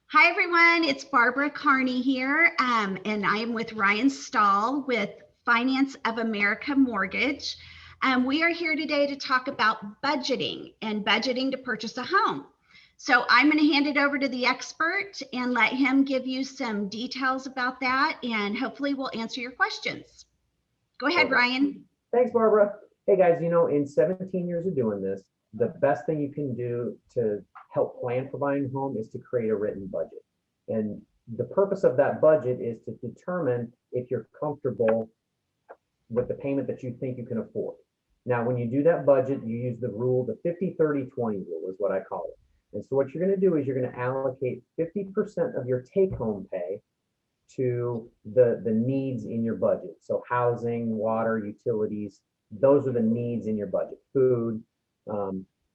Hi, everyone. It's Barbara Kearney here, and I am with Ryan Stoll with Finance of America Mortgage. We are here today to talk about budgeting and budgeting to purchase a home. So I'm going to hand it over to the expert and let him give you some details about that, and hopefully we'll answer your questions. Go ahead, Ryan. Thanks, Barbara. Hey guys, in 17 years of doing this, the best thing you can do to help plan for buying a home is to create a written budget. And the purpose of that budget is to determine if you're comfortable with the payment that you think you can afford. Now, when you do that budget, you use the rule, the 50-30-20 rule is what I call it. And so what you're going to do is you're going to allocate 50% of your take-home pay to the needs in your budget. So housing, water, utilities, those are the needs in your budget, food.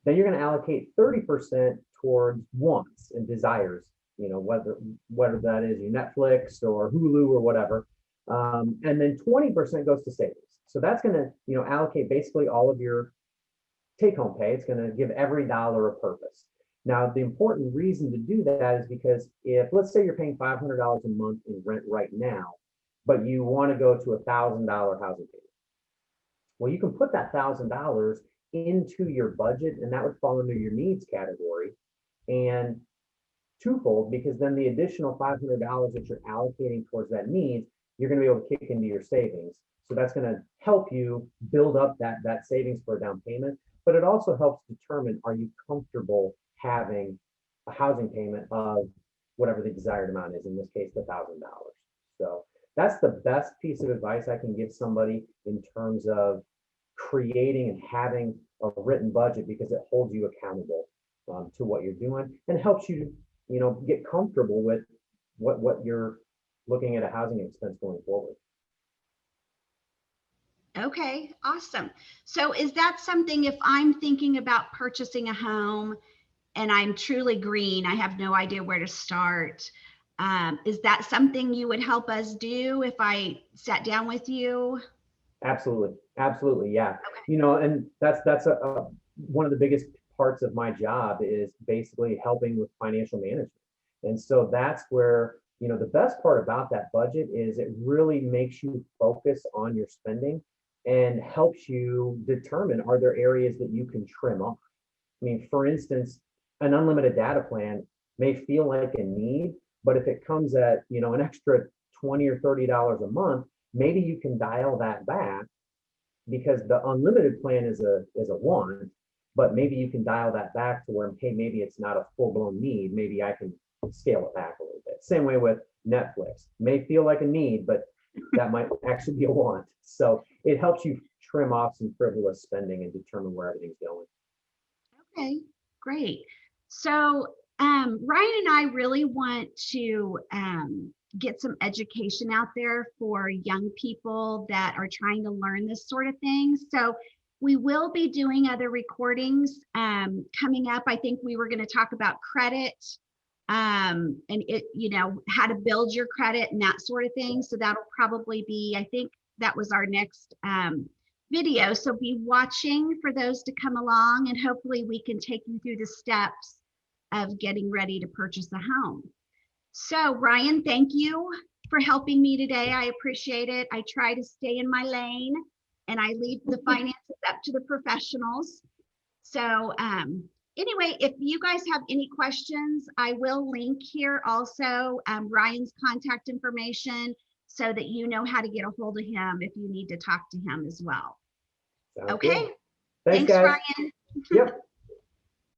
Then you're going to allocate 30% towards wants and desires, whether that is your Netflix or Hulu or whatever. And then 20% goes to savings. So that's going to, allocate basically all of your take-home pay. It's going to give every dollar a purpose. Now, the important reason to do that is because if, let's say you're paying $500 a month in rent right now, but you want to go to a $1,000 housing payment. Well, you can put that $1,000 into your budget, and that would fall under your needs category. And twofold, because then the additional $500 that you're allocating towards that need, you're going to be able to kick into your savings. So that's going to help you build up that savings for a down payment. But it also helps determine, are you comfortable having a housing payment of whatever the desired amount is, in this case, the $1,000. So that's the best piece of advice I can give somebody in terms of creating and having a written budget, because it holds you accountable to what you're doing and helps you, get comfortable with what you're looking at a housing expense going forward. Okay, awesome. So is that something, if I'm thinking about purchasing a home and I'm truly green, I have no idea where to start, is that something you would help us do if I sat down with you? Absolutely, yeah. Okay. And that's one of the biggest parts of my job is basically helping with financial management. And so that's where, the best part about that budget is it really makes you focus on your spending and helps you determine, are there areas that you can trim off? I mean, for instance, an unlimited data plan may feel like a need, but if it comes at, an extra $20 or $30 a month, maybe you can dial that back, because the unlimited plan is a want, but maybe you can dial that back to where, hey, maybe it's not a full-blown need. Maybe I can scale it back a little bit. Same way with Netflix. May feel like a need, but that might actually be a want. So it helps you trim off some frivolous spending and determine where everything's going. Okay, great. So Ryan and I really want to get some education out there for young people that are trying to learn this sort of thing. So we will be doing other recordings coming up. I think we were going to talk about credit and how to build your credit and that sort of thing. So that'll probably be, I think that was our next video. So be watching for those to come along, and hopefully we can take you through the steps of getting ready to purchase a home. So Ryan, thank you for helping me today. I appreciate it. I try to stay in my lane and I leave the finances up to the professionals. So anyway, if you guys have any questions, I will link here also Ryan's contact information so that you know how to get a hold of him if you need to talk to him as well. Sounds okay. Good. Thanks, guys. Ryan. Yep.